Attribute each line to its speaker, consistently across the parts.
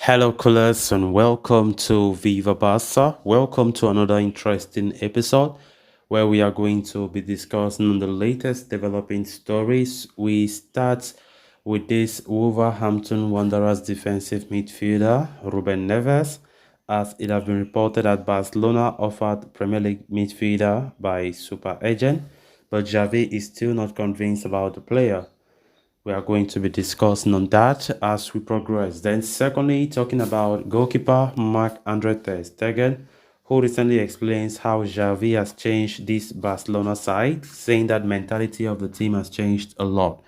Speaker 1: Hello, callers, and welcome to Viva Barca. Welcome to another interesting episode where we are going to be discussing the latest developing stories. We start with this Wolverhampton Wanderers defensive midfielder, Ruben Neves, as it has been reported that Barcelona offered Premier League midfielder by Superagent, but Xavi is still not convinced about the player. We are going to be discussing on that as we progress. Then secondly, talking about goalkeeper Marc-Andre ter Stegen, who recently explains how Xavi has changed this Barcelona side, saying that mentality of the team has changed a lot.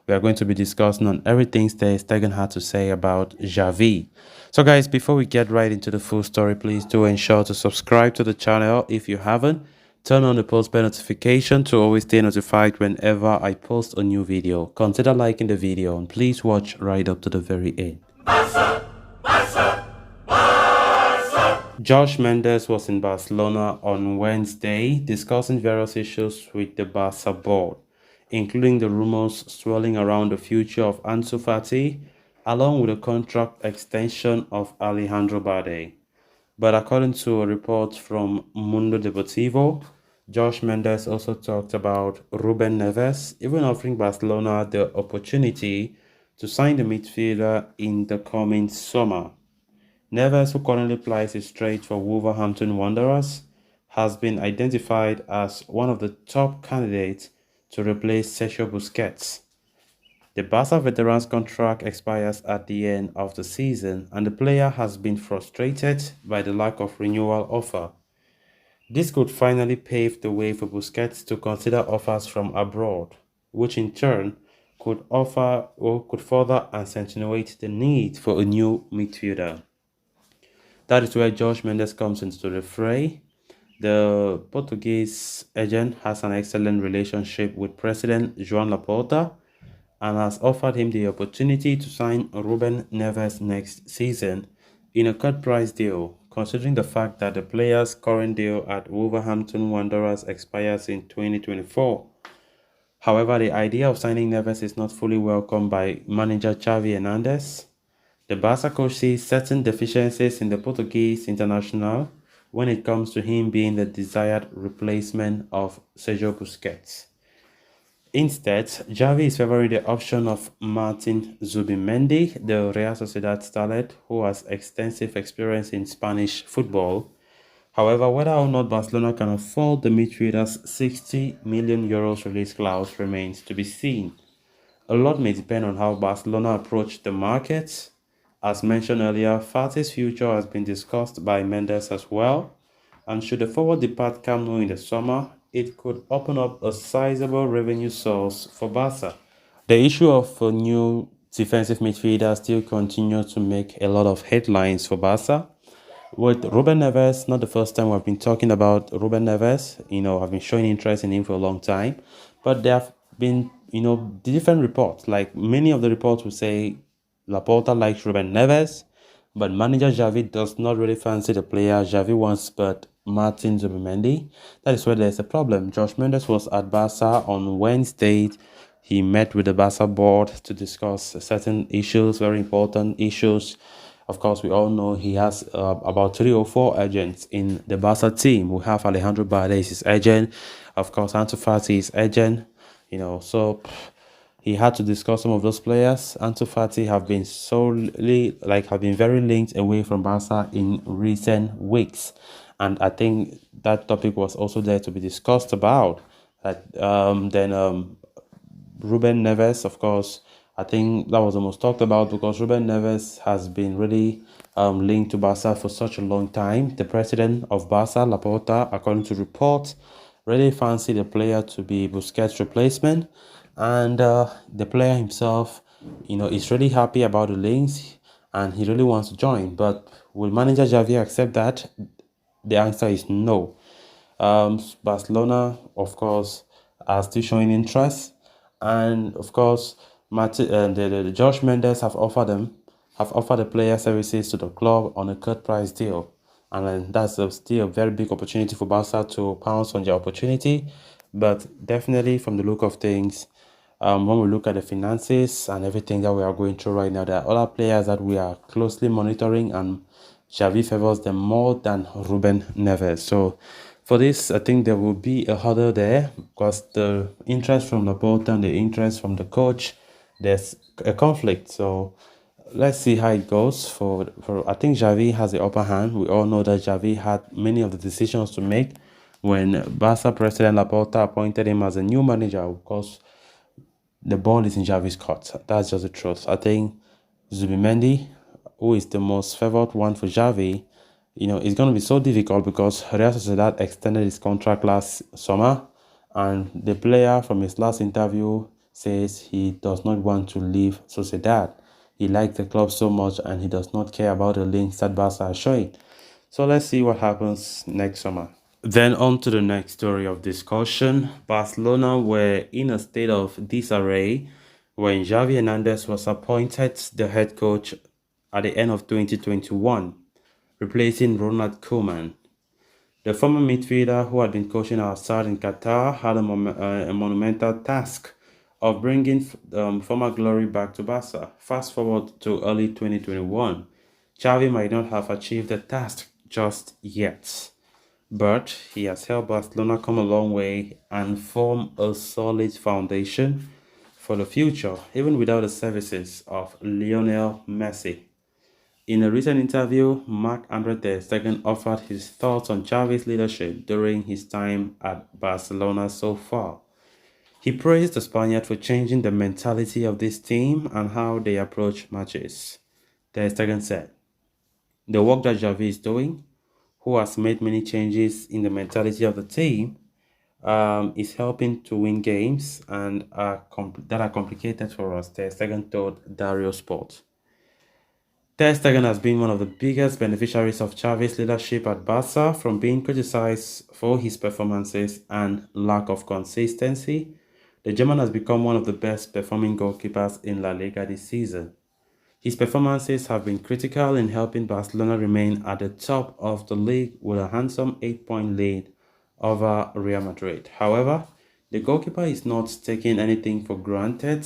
Speaker 1: We are going to be discussing on everything ter Stegen had to say about Xavi. So guys, before we get right into the full story, please do ensure to subscribe to the channel if you haven't. Turn on the post bell notification to always stay notified whenever I post a new video. Consider liking the video and please watch right up to the very end. Josh Mendes was in Barcelona on Wednesday discussing various issues with the Barca board, including the rumors swirling around the future of Ansu Fati, along with a contract extension of Alejandro Balde. But according to a report from Mundo Deportivo, Josh Mendes also talked about Ruben Neves, even offering Barcelona the opportunity to sign the midfielder in the coming summer. Neves, who currently plies his trade for Wolverhampton Wanderers, has been identified as one of the top candidates to replace Sergio Busquets. The Barca veteran's contract expires at the end of the season, and the player has been frustrated by the lack of renewal offer. This could finally pave the way for Busquets to consider offers from abroad, which in turn could offer or could further accentuate the need for a new midfielder. That is where Josh Mendes comes into the fray. The Portuguese agent has an excellent relationship with President João Laporta and has offered him the opportunity to sign Ruben Neves next season in a cut price deal, considering the fact that the player's current deal at Wolverhampton Wanderers expires in 2024. However, the idea of signing Neves is not fully welcomed by manager Xavi Hernandez. The Barca coach sees certain deficiencies in the Portuguese international when it comes to him being the desired replacement of Sergio Busquets. Instead, Xavi is favoring the option of Martin Zubimendi, the Real Sociedad starlet who has extensive experience in Spanish football. However, whether or not Barcelona can afford the midfielder's €60 million release clause remains to be seen. A lot may depend on how Barcelona approach the market. As mentioned earlier, Fati's future has been discussed by Mendes as well, and should the forward depart Camp Nou in the summer, it could open up a sizable revenue source for Barca. The issue of a new defensive midfielder still continues to make a lot of headlines for Barca. With Ruben Neves, not the first time we've been talking about Ruben Neves. I've been showing interest in him for a long time, but there have been, different reports. Like many of the reports will say Laporta likes Ruben Neves, but manager Xavi does not really fancy the player. Xavi wants but Martin Zubimendi. That is where there's a problem. Josh Mendes was at Barca on Wednesday. He met with the Barca board to discuss certain issues, very important issues. Of course, we all know he has about 3 or 4 agents in the Barca team. We have Alejandro Balde is his agent. Of course, Ansu Fati is agent. So he had to discuss some of those players. Ansu Fati have been very linked away from Barca in recent weeks, and I think that topic was also there to be discussed about. Ruben Neves, of course, I think that was the most talked about because Ruben Neves has been really linked to Barca for such a long time. The president of Barca, Laporta, according to reports, really fancied the player to be Busquets' replacement. And the player himself, is really happy about the links and he really wants to join. But will manager Xavi accept that? The answer is no. Barcelona, of course, are still showing interest. And of course, the Josh Mendes have offered the player services to the club on a cut price deal, and that's still a very big opportunity for Barca to pounce on their opportunity. But definitely, from the look of things, When we look at the finances and everything that we are going through right now, there are other players that we are closely monitoring, and Xavi favors them more than Ruben Neves. So for this, I think there will be a hurdle there because the interest from Laporta and the interest from the coach, there's a conflict. So let's see how it goes. For I think Xavi has the upper hand. We all know that Xavi had many of the decisions to make when Barca president Laporta appointed him as a new manager. Of course, the ball is in Xavi's court. That's just the truth. I think Zubimendi, who is the most favored one for Xavi, it's going to be so difficult because Real Sociedad extended his contract last summer, and the player from his last interview says he does not want to leave Sociedad. He likes the club so much and he does not care about the links that Barca are showing. So let's see what happens next summer. Then on to the next story of discussion. Barcelona were in a state of disarray when Xavi Hernandez was appointed the head coach at the end of 2021, replacing Ronald Koeman. The former midfielder who had been coaching our side in Qatar had a monumental task of bringing former glory back to Barca. Fast forward to early 2021, Xavi might not have achieved the task just yet, but he has helped Barcelona come a long way and form a solid foundation for the future, even without the services of Lionel Messi. In a recent interview, Marc-Andre ter Stegen offered his thoughts on Xavi's leadership during his time at Barcelona so far. He praised the Spaniard for changing the mentality of this team and how they approach matches. Ter Stegen said, "The work that Xavi is doing, who has made many changes in the mentality of the team, is helping to win games and that are complicated for us," Ter Stegen told Dario Sport. Ter Stegen has been one of the biggest beneficiaries of Xavi's leadership at Barca, from being criticized for his performances and lack of consistency. The German has become one of the best performing goalkeepers in La Liga this season. His performances have been critical in helping Barcelona remain at the top of the league with a handsome 8-point lead over Real Madrid. However, the goalkeeper is not taking anything for granted.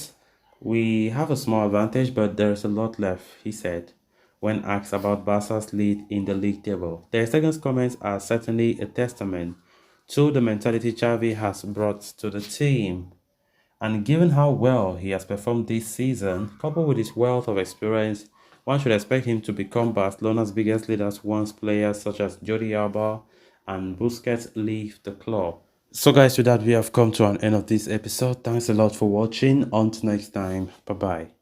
Speaker 1: "We have a small advantage, but there's a lot left," he said, when asked about Barca's lead in the league table. Ter Stegen's comments are certainly a testament to the mentality Xavi has brought to the team. And given how well he has performed this season, coupled with his wealth of experience, one should expect him to become Barcelona's biggest leaders once players such as Jordi Alba and Busquets leave the club. So guys, with that we have come to an end of this episode. Thanks a lot for watching. Until next time, bye bye.